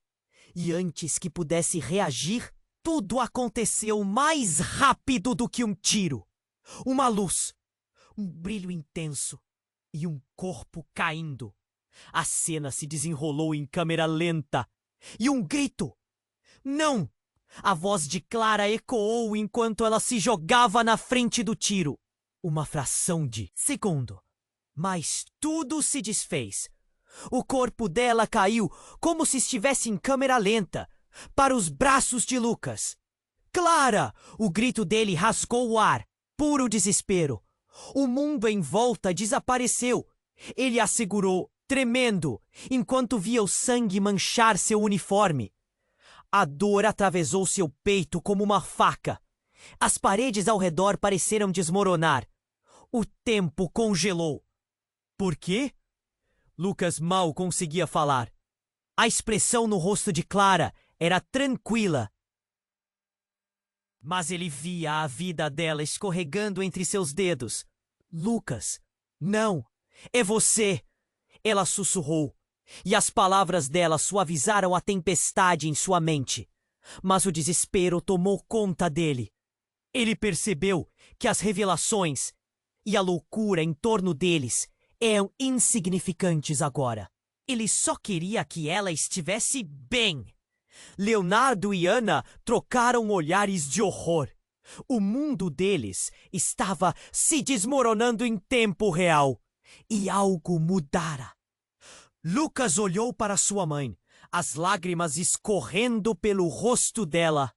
E antes que pudesse reagir, tudo aconteceu mais rápido do que um tiro. Uma luz, um brilho intenso e um corpo caindo. A cena se desenrolou em câmera lenta. E um grito. Não! A voz de Clara ecoou enquanto ela se jogava na frente do tiro. Uma fração de segundo. Mas tudo se desfez. O corpo dela caiu como se estivesse em câmera lenta para os braços de Lucas. Clara! O grito dele rasgou o ar. Puro desespero. O mundo em volta desapareceu. Ele a segurou, tremendo, enquanto via o sangue manchar seu uniforme. A dor atravessou seu peito como uma faca. As paredes ao redor pareceram desmoronar. O tempo congelou. Por quê? Lucas mal conseguia falar. A expressão no rosto de Clara era tranquila. Mas ele via a vida dela escorregando entre seus dedos. Lucas, não, é você! Ela sussurrou, e as palavras dela suavizaram a tempestade em sua mente. Mas o desespero tomou conta dele. Ele percebeu que as revelações e a loucura em torno deles eram insignificantes agora. Ele só queria que ela estivesse bem. Leonardo e Ana trocaram olhares de horror. O mundo deles estava se desmoronando em tempo real. E algo mudara. Lucas olhou para sua mãe, as lágrimas escorrendo pelo rosto dela.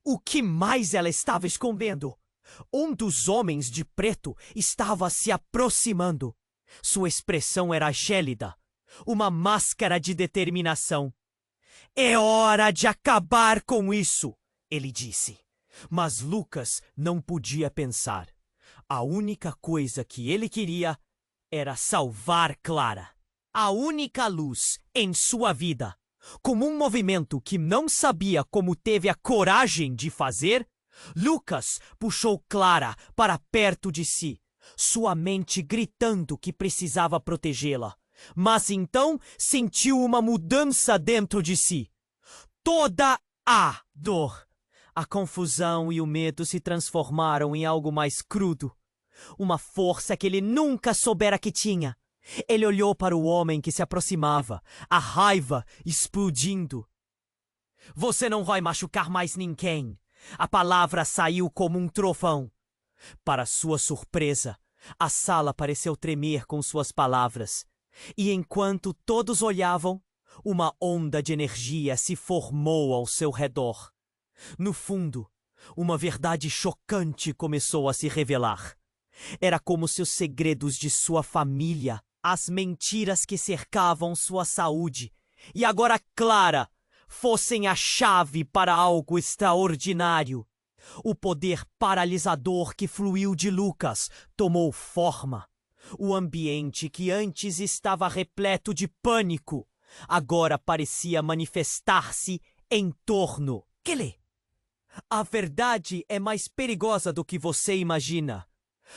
O que mais ela estava escondendo? Um dos homens de preto estava se aproximando. Sua expressão era gélida, uma máscara de determinação. É hora de acabar com isso, ele disse. Mas Lucas não podia pensar. A única coisa que ele queria era salvar Clara. A única luz em sua vida. Como um movimento que não sabia como teve a coragem de fazer, Lucas puxou Clara para perto de si, sua mente gritando que precisava protegê-la. Mas então sentiu uma mudança dentro de si. Toda a dor, a confusão e o medo se transformaram em algo mais crudo. Uma força que ele nunca soubera que tinha. Ele olhou para o homem que se aproximava, a raiva explodindo. Você não vai machucar mais ninguém. A palavra saiu como um trovão. Para sua surpresa, a sala pareceu tremer com suas palavras. E enquanto todos olhavam, uma onda de energia se formou ao seu redor. No fundo, uma verdade chocante começou a se revelar. Era como se os segredos de sua família, as mentiras que cercavam sua saúde, e agora Clara fossem a chave para algo extraordinário. O poder paralisador que fluiu de Lucas tomou forma. O ambiente que antes estava repleto de pânico, agora parecia manifestar-se em torno. Quele? A verdade é mais perigosa do que você imagina.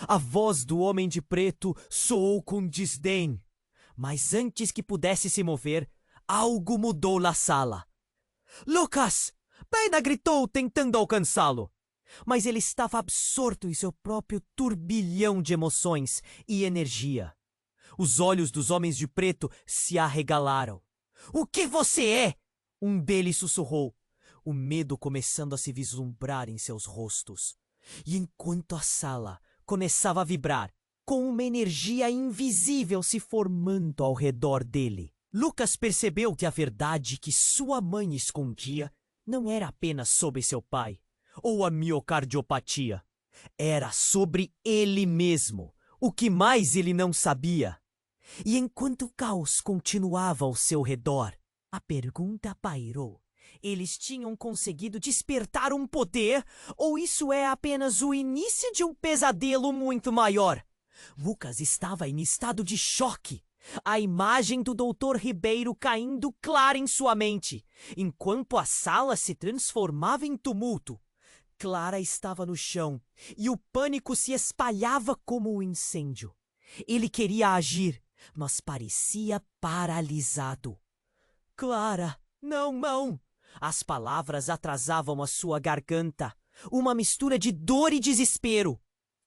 A voz do homem de preto soou com desdém. Mas antes que pudesse se mover, algo mudou na sala. Lucas! Pena gritou, tentando alcançá-lo. Mas ele estava absorto em seu próprio turbilhão de emoções e energia. Os olhos dos homens de preto se arregalaram. O que você é? Um deles sussurrou, o medo começando a se vislumbrar em seus rostos. E enquanto a sala começava a vibrar, com uma energia invisível se formando ao redor dele, Lucas percebeu que a verdade que sua mãe escondia não era apenas sobre seu pai, ou a miocardiopatia. Era sobre ele mesmo, o que mais ele não sabia. E enquanto o caos continuava ao seu redor, a pergunta pairou. Eles tinham conseguido despertar um poder, ou isso é apenas o início de um pesadelo muito maior? Lucas estava em estado de choque. A imagem do Dr. Ribeiro caindo clara em sua mente, enquanto a sala se transformava em tumulto. Clara estava no chão, e o pânico se espalhava como um incêndio. Ele queria agir, mas parecia paralisado. Clara, não! As palavras atrasavam a sua garganta, uma mistura de dor e desespero.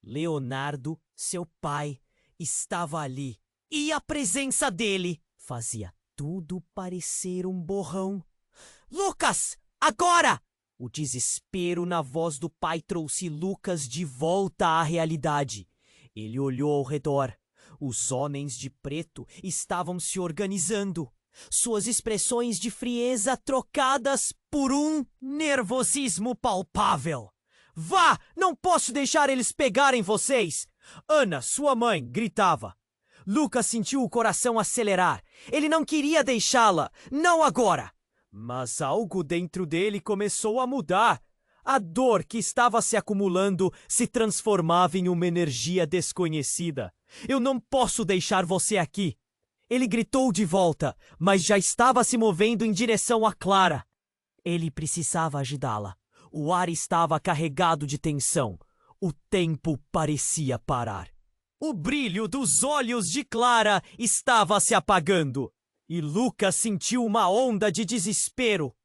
Leonardo, seu pai, estava ali, e a presença dele fazia tudo parecer um borrão. Lucas, agora! O desespero na voz do pai trouxe Lucas de volta à realidade. Ele olhou ao redor. Os homens de preto estavam se organizando. Suas expressões de frieza trocadas por um nervosismo palpável. Vá! Não posso deixar eles pegarem vocês! Ana, sua mãe, gritava. Lucas sentiu o coração acelerar. Ele não queria deixá-la, não agora. Mas algo dentro dele começou a mudar. A dor que estava se acumulando se transformava em uma energia desconhecida. Eu não posso deixar você aqui. Ele gritou de volta, mas já estava se movendo em direção a Clara. Ele precisava ajudá-la. O ar estava carregado de tensão. O tempo parecia parar. O brilho dos olhos de Clara estava se apagando. E Lucas sentiu uma onda de desespero.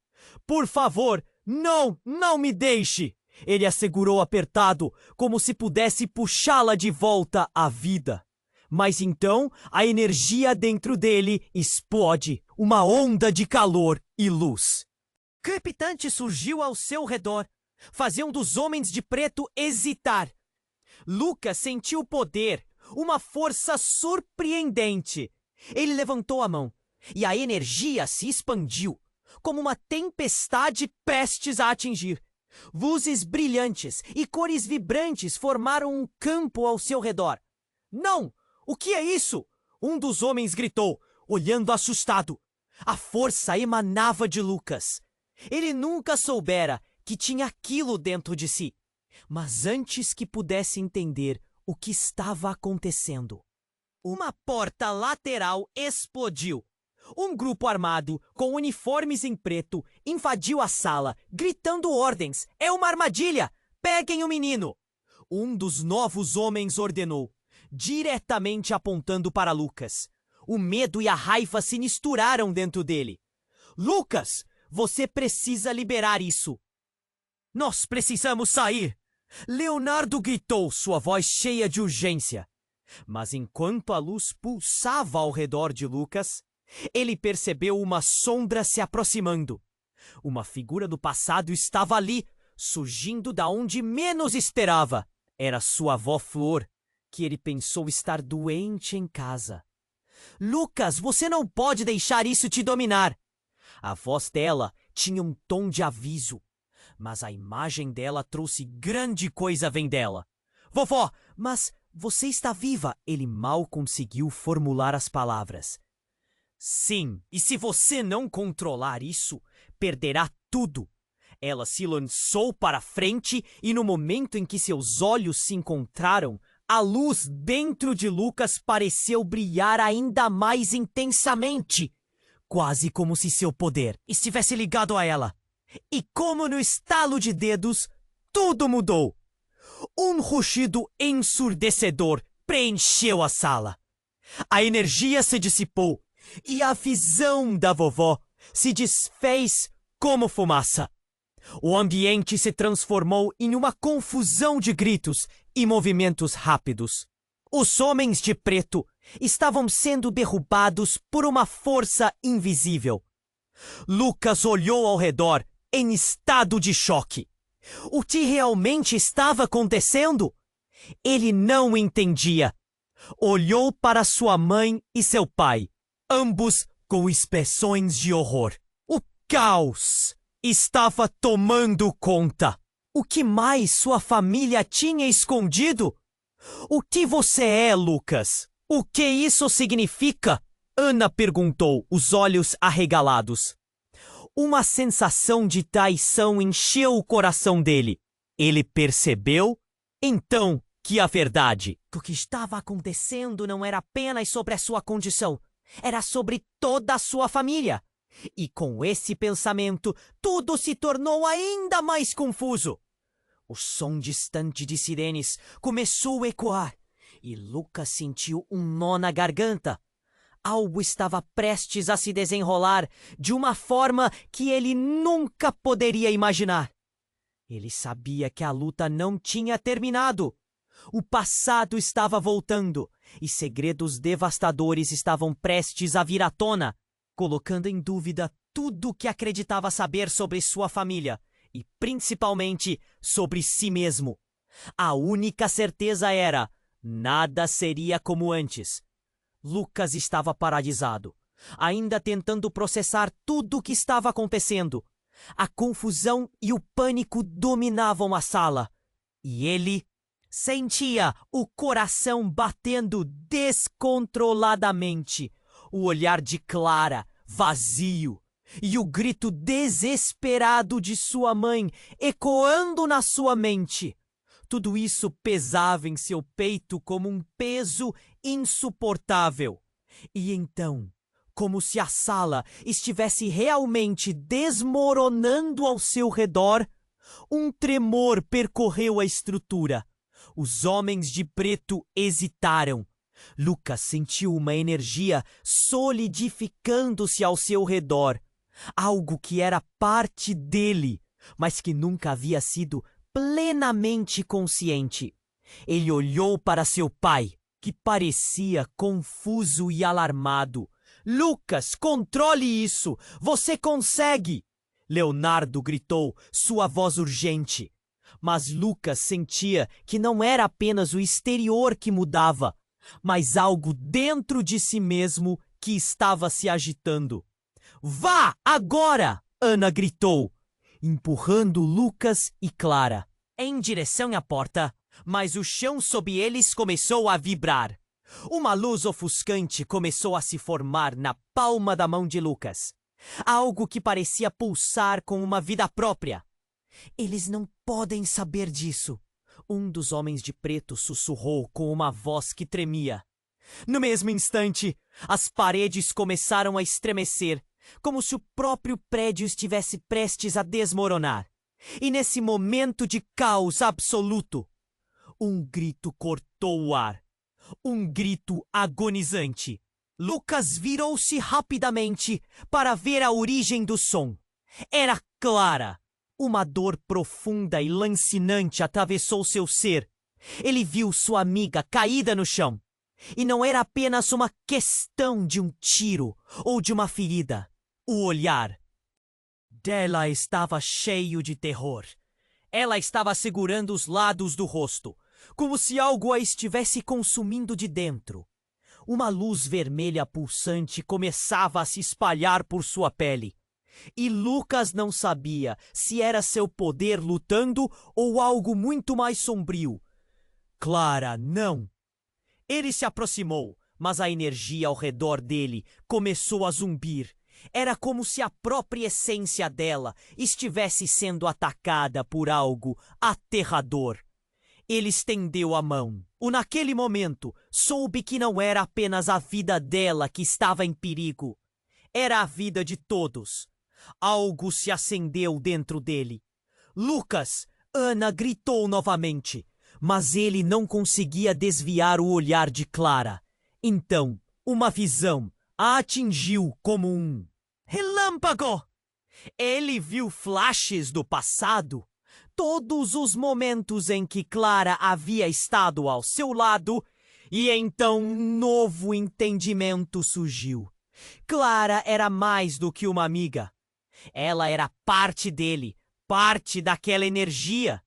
Por favor, não me deixe! Ele a segurou apertado, como se pudesse puxá-la de volta à vida. Mas então, a energia dentro dele explode, uma onda de calor e luz. Crepitante surgiu ao seu redor, fazendo um dos homens de preto hesitar. Lucas sentiu o poder, uma força surpreendente. Ele levantou a mão, e a energia se expandiu, como uma tempestade prestes a atingir. Luzes brilhantes e cores vibrantes formaram um campo ao seu redor. Não! O que é isso? Um dos homens gritou, olhando assustado. A força emanava de Lucas. Ele nunca soubera que tinha aquilo dentro de si. Mas antes que pudesse entender o que estava acontecendo, uma porta lateral explodiu. Um grupo armado, com uniformes em preto, invadiu a sala, gritando ordens. É uma armadilha! Peguem o menino! Um dos novos homens ordenou, diretamente apontando para Lucas. O medo e a raiva se misturaram dentro dele. Lucas, você precisa liberar isso. Nós precisamos sair! Leonardo gritou, sua voz cheia de urgência. Mas enquanto a luz pulsava ao redor de Lucas, ele percebeu uma sombra se aproximando. Uma figura do passado estava ali, surgindo da onde menos esperava. Era sua avó Flor, que ele pensou estar doente em casa. Lucas, você não pode deixar isso te dominar. A voz dela tinha um tom de aviso, mas a imagem dela trouxe grande coisa vem dela. Vovó, mas você está viva. Ele mal conseguiu formular as palavras. Sim, e se você não controlar isso, perderá tudo. Ela se lançou para frente e no momento em que seus olhos se encontraram, a luz dentro de Lucas pareceu brilhar ainda mais intensamente, quase como se seu poder estivesse ligado a ela. E como no estalo de dedos, tudo mudou. Um rugido ensurdecedor preencheu a sala. A energia se dissipou e a visão da vovó se desfez como fumaça. O ambiente se transformou em uma confusão de gritos e movimentos rápidos. Os homens de preto estavam sendo derrubados por uma força invisível. Lucas olhou ao redor em estado de choque. O que realmente estava acontecendo? Ele não entendia. Olhou para sua mãe e seu pai, ambos com expressões de horror. O caos estava tomando conta. O que mais sua família tinha escondido? O que você é, Lucas? O que isso significa? Ana perguntou, os olhos arregalados. Uma sensação de traição encheu o coração dele. Ele percebeu, então, que a verdade do que estava acontecendo não era apenas sobre a sua condição, era sobre toda a sua família. E com esse pensamento, tudo se tornou ainda mais confuso. O som distante de sirenes começou a ecoar e Lucas sentiu um nó na garganta. Algo estava prestes a se desenrolar de uma forma que ele nunca poderia imaginar. Ele sabia que a luta não tinha terminado. O passado estava voltando e segredos devastadores estavam prestes a vir à tona, colocando em dúvida tudo o que acreditava saber sobre sua família e, principalmente, sobre si mesmo. A única certeza era: nada seria como antes. Lucas estava paralisado, ainda tentando processar tudo o que estava acontecendo. A confusão e o pânico dominavam a sala, e ele sentia o coração batendo descontroladamente, o olhar de Clara vazio e o grito desesperado de sua mãe ecoando na sua mente. Tudo isso pesava em seu peito como um peso insuportável. E então, como se a sala estivesse realmente desmoronando ao seu redor, um tremor percorreu a estrutura. Os homens de preto hesitaram. Lucas sentiu uma energia solidificando-se ao seu redor. Algo que era parte dele, mas que nunca havia sido plenamente consciente. Ele olhou para seu pai, que parecia confuso e alarmado. Lucas, controle isso! Você consegue! Leonardo gritou, sua voz urgente. Mas Lucas sentia que não era apenas o exterior que mudava, mas algo dentro de si mesmo que estava se agitando. Vá, agora! Ana gritou, empurrando Lucas e Clara em direção à porta, mas o chão sob eles começou a vibrar. Uma luz ofuscante começou a se formar na palma da mão de Lucas. Algo que parecia pulsar com uma vida própria. Eles não podem saber disso. Um dos homens de preto sussurrou com uma voz que tremia. No mesmo instante, as paredes começaram a estremecer, como se o próprio prédio estivesse prestes a desmoronar. E nesse momento de caos absoluto, um grito cortou o ar. Um grito agonizante. Lucas virou-se rapidamente para ver a origem do som. Era Clara. Uma dor profunda e lancinante atravessou seu ser. Ele viu sua amiga caída no chão. E não era apenas uma questão de um tiro ou de uma ferida. O olhar dela estava cheio de terror. Ela estava segurando os lados do rosto, como se algo a estivesse consumindo de dentro. Uma luz vermelha pulsante começava a se espalhar por sua pele. E Lucas não sabia se era seu poder lutando ou algo muito mais sombrio. Clara, não! Ele se aproximou, mas a energia ao redor dele começou a zumbir. Era como se a própria essência dela estivesse sendo atacada por algo aterrador. Ele estendeu a mão. Naquele momento, soube que não era apenas a vida dela que estava em perigo. Era a vida de todos. Algo se acendeu dentro dele. Lucas! Ana gritou novamente, mas ele não conseguia desviar o olhar de Clara. Então, uma visão a atingiu como um relâmpago. Ele viu flashes do passado. Todos os momentos em que Clara havia estado ao seu lado, e então um novo entendimento surgiu. Clara era mais do que uma amiga. Ela era parte dele, parte daquela energia.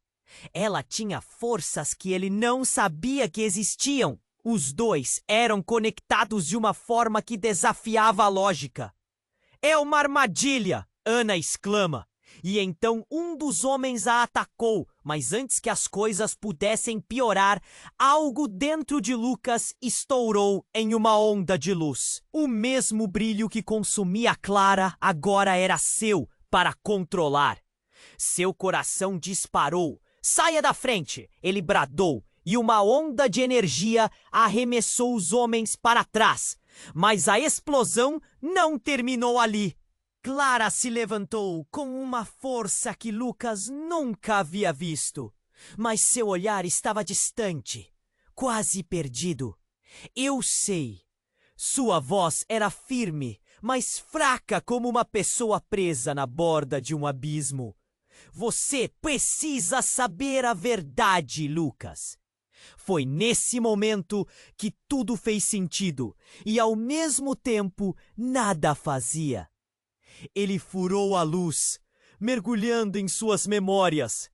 Ela tinha forças que ele não sabia que existiam. Os dois eram conectados de uma forma que desafiava a lógica. "É uma armadilha!" Ana exclama. E então um dos homens a atacou, mas antes que as coisas pudessem piorar, algo dentro de Lucas estourou em uma onda de luz. O mesmo brilho que consumia Clara agora era seu para controlar. Seu coração disparou. "Saia da frente!" ele bradou, e uma onda de energia arremessou os homens para trás. Mas a explosão não terminou ali. Clara se levantou com uma força que Lucas nunca havia visto. Mas seu olhar estava distante, quase perdido. "Eu sei." Sua voz era firme, mas fraca como uma pessoa presa na borda de um abismo. "Você precisa saber a verdade, Lucas." Foi nesse momento que tudo fez sentido e, ao mesmo tempo, nada fazia. Ele furou a luz, mergulhando em suas memórias.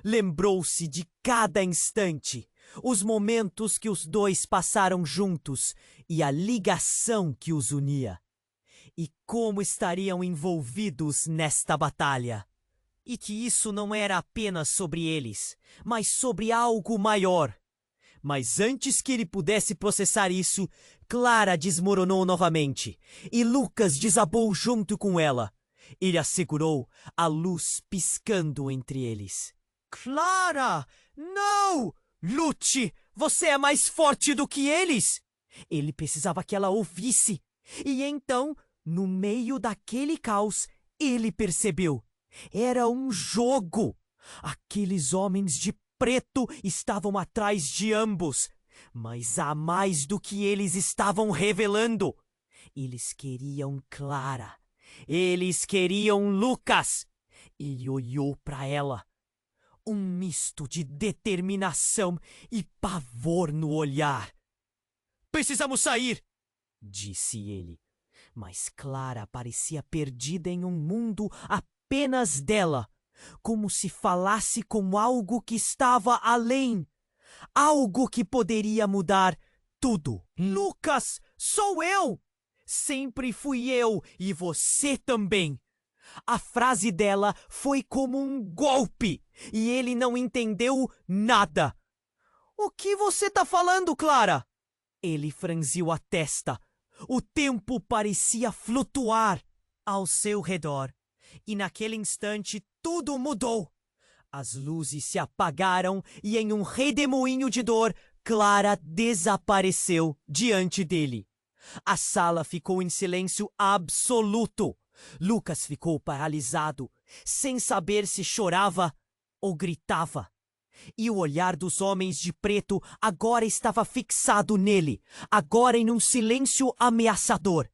Lembrou-se de cada instante, os momentos que os dois passaram juntos e a ligação que os unia. E como estariam envolvidos nesta batalha. E que isso não era apenas sobre eles, mas sobre algo maior. Mas antes que ele pudesse processar isso, Clara desmoronou novamente, e Lucas desabou junto com ela. Ele a segurou, a luz piscando entre eles. "Clara! Não! Lute! Você é mais forte do que eles!" Ele precisava que ela ouvisse. E então, no meio daquele caos, ele percebeu. Era um jogo! Aqueles homens de preto estavam atrás de ambos, mas há mais do que eles estavam revelando. Eles queriam Clara. Eles queriam Lucas. Ele olhou para ela. Um misto de determinação e pavor no olhar. "Precisamos sair!" disse ele. Mas Clara parecia perdida em um mundo apenas dela. Como se falasse com algo que estava além. Algo que poderia mudar tudo. "Lucas, sou eu! Sempre fui eu e você também." A frase dela foi como um golpe e ele não entendeu nada. "O que você tá falando, Clara?" Ele franziu a testa. O tempo parecia flutuar ao seu redor. E naquele instante tudo mudou. As luzes se apagaram e em um redemoinho de dor, Clara desapareceu diante dele. A sala ficou em silêncio absoluto. Lucas ficou paralisado, sem saber se chorava ou gritava. E o olhar dos homens de preto agora estava fixado nele, agora em um silêncio ameaçador.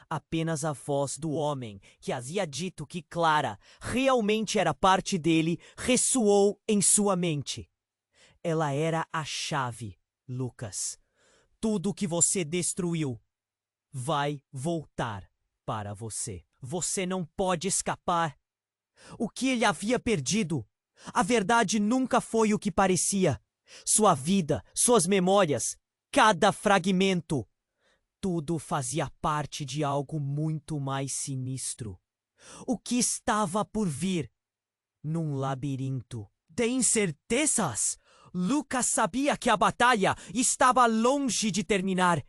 Apenas a voz do homem que havia dito que Clara realmente era parte dele ressoou em sua mente. "Ela era a chave, Lucas. Tudo que você destruiu vai voltar para você. Você não pode escapar." O que ele havia perdido? A verdade nunca foi o que parecia. Sua vida, suas memórias, cada fragmento. Tudo fazia parte de algo muito mais sinistro. O que estava por vir? Num labirinto. Tem certezas? Lucas sabia que a batalha estava longe de terminar.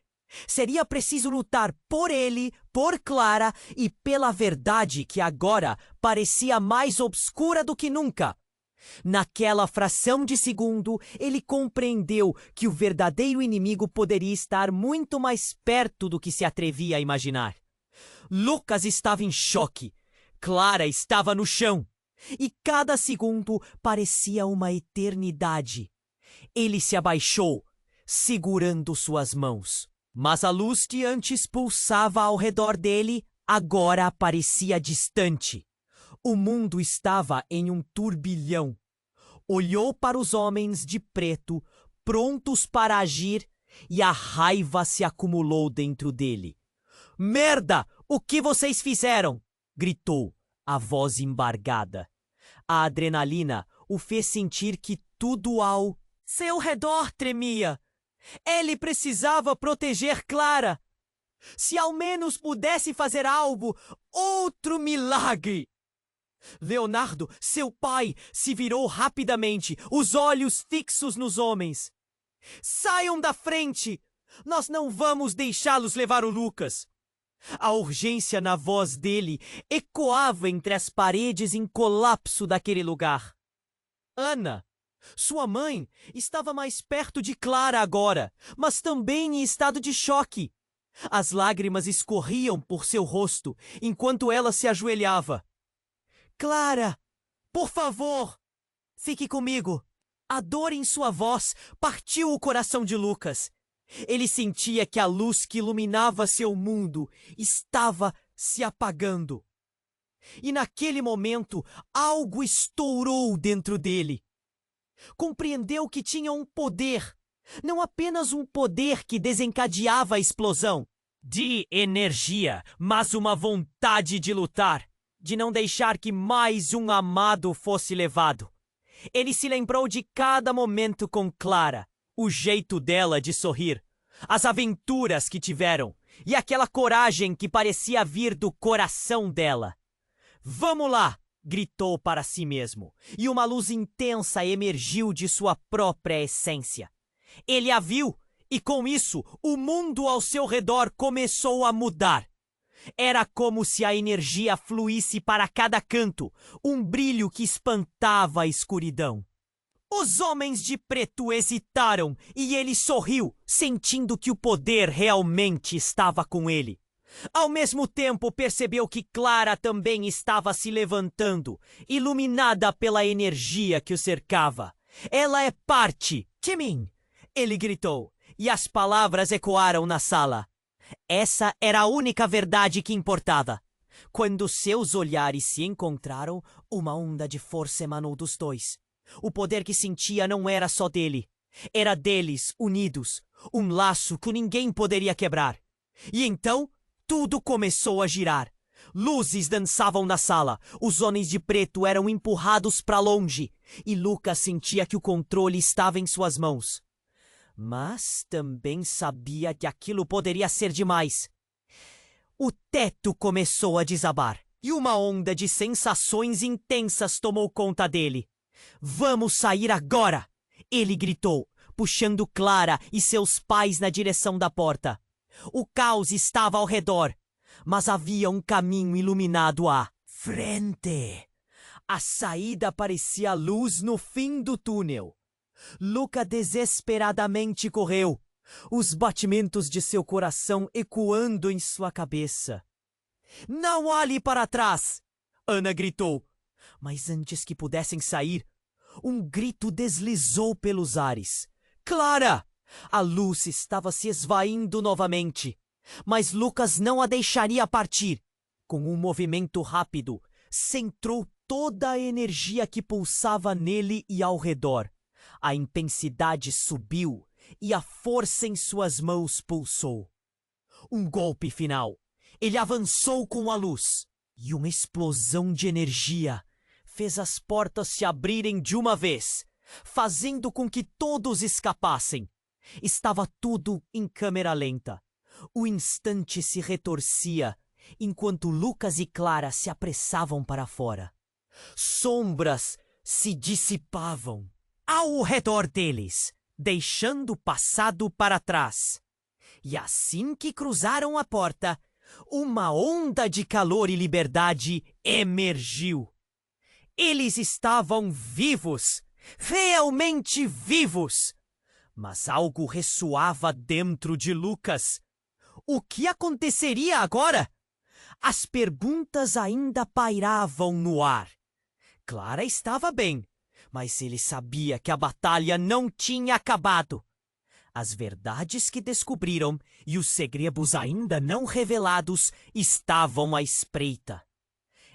Seria preciso lutar por ele, por Clara e pela verdade que agora parecia mais obscura do que nunca. Naquela fração de segundo, ele compreendeu que o verdadeiro inimigo poderia estar muito mais perto do que se atrevia a imaginar. Lucas estava em choque. Clara estava no chão. E cada segundo parecia uma eternidade. Ele se abaixou, segurando suas mãos. Mas a luz que antes pulsava ao redor dele agora parecia distante. O mundo estava em um turbilhão. Olhou para os homens de preto, prontos para agir, e a raiva se acumulou dentro dele. "Merda! O que vocês fizeram?" gritou, a voz embargada. A adrenalina o fez sentir que tudo ao seu redor tremia. Ele precisava proteger Clara. Se ao menos pudesse fazer algo, outro milagre! Leonardo, seu pai, se virou rapidamente, os olhos fixos nos homens. "Saiam da frente! Nós não vamos deixá-los levar o Lucas!" A urgência na voz dele ecoava entre as paredes em colapso daquele lugar. Ana, sua mãe, estava mais perto de Clara agora, mas também em estado de choque. As lágrimas escorriam por seu rosto enquanto ela se ajoelhava. "Clara, por favor, fique comigo." A dor em sua voz partiu o coração de Lucas. Ele sentia que a luz que iluminava seu mundo estava se apagando. E naquele momento, algo estourou dentro dele. Compreendeu que tinha um poder, não apenas um poder que desencadeava a explosão de energia, mas uma vontade de lutar, de não deixar que mais um amado fosse levado. Ele se lembrou de cada momento com Clara, o jeito dela de sorrir, as aventuras que tiveram e aquela coragem que parecia vir do coração dela. "Vamos lá!" gritou para si mesmo, e uma luz intensa emergiu de sua própria essência. Ele a viu, e com isso, o mundo ao seu redor começou a mudar. Era como se a energia fluísse para cada canto, um brilho que espantava a escuridão. Os homens de preto hesitaram e ele sorriu, sentindo que o poder realmente estava com ele. Ao mesmo tempo, percebeu que Clara também estava se levantando, iluminada pela energia que o cercava. "Ela é parte de mim!" ele gritou, e as palavras ecoaram na sala. Essa era a única verdade que importava. Quando seus olhares se encontraram, uma onda de força emanou dos dois. O poder que sentia não era só dele. Era deles, unidos. Um laço que ninguém poderia quebrar. E então, tudo começou a girar. Luzes dançavam na sala. Os homens de preto eram empurrados para longe. E Lucas sentia que o controle estava em suas mãos. Mas também sabia que aquilo poderia ser demais. O teto começou a desabar. E uma onda de sensações intensas tomou conta dele. "Vamos sair agora!" ele gritou, puxando Clara e seus pais na direção da porta. O caos estava ao redor, mas havia um caminho iluminado à frente. A saída parecia luz no fim do túnel. Luca desesperadamente correu, os batimentos de seu coração ecoando em sua cabeça. "Não olhe para trás!" Ana gritou. Mas antes que pudessem sair, um grito deslizou pelos ares. "Clara!" A luz estava se esvaindo novamente, mas Lucas não a deixaria partir. Com um movimento rápido, centrou toda a energia que pulsava nele e ao redor. A intensidade subiu e a força em suas mãos pulsou. Um golpe final. Ele avançou com a luz e uma explosão de energia fez as portas se abrirem de uma vez, fazendo com que todos escapassem. Estava tudo em câmera lenta. O instante se retorcia, enquanto Lucas e Clara se apressavam para fora. Sombras se dissipavam ao redor deles, deixando o passado para trás. E assim que cruzaram a porta, uma onda de calor e liberdade emergiu. Eles estavam vivos, realmente vivos. Mas algo ressoava dentro de Lucas. O que aconteceria agora? As perguntas ainda pairavam no ar. Clara estava bem, mas ele sabia que a batalha não tinha acabado. As verdades que descobriram e os segredos ainda não revelados estavam à espreita.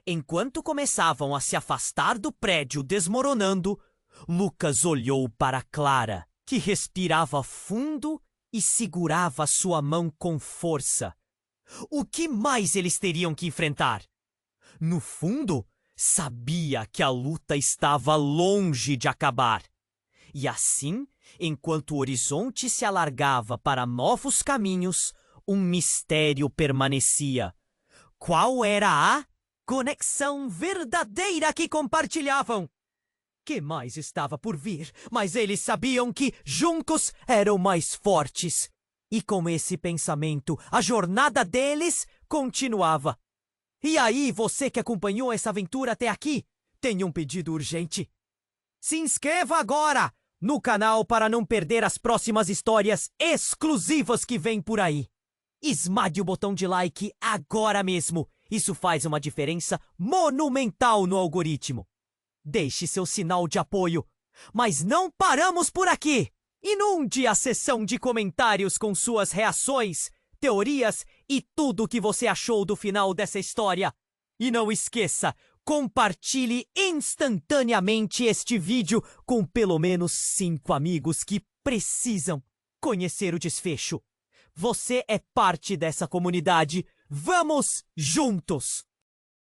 Enquanto começavam a se afastar do prédio desmoronando, Lucas olhou para Clara, que respirava fundo e segurava sua mão com força. O que mais eles teriam que enfrentar? No fundo, sabia que a luta estava longe de acabar. E assim, enquanto o horizonte se alargava para novos caminhos, um mistério permanecia. Qual era a conexão verdadeira que compartilhavam? Que mais estava por vir, mas eles sabiam que juntos eram mais fortes. E com esse pensamento, a jornada deles continuava. E aí, você que acompanhou essa aventura até aqui, tem um pedido urgente. Se inscreva agora no canal para não perder as próximas histórias exclusivas que vêm por aí. Esmague o botão de like agora mesmo. Isso faz uma diferença monumental no algoritmo. Deixe seu sinal de apoio. Mas não paramos por aqui! Inunde a seção de comentários com suas reações, teorias e tudo o que você achou do final dessa história. E não esqueça, compartilhe instantaneamente este vídeo com pelo menos 5 amigos que precisam conhecer o desfecho. Você é parte dessa comunidade. Vamos juntos!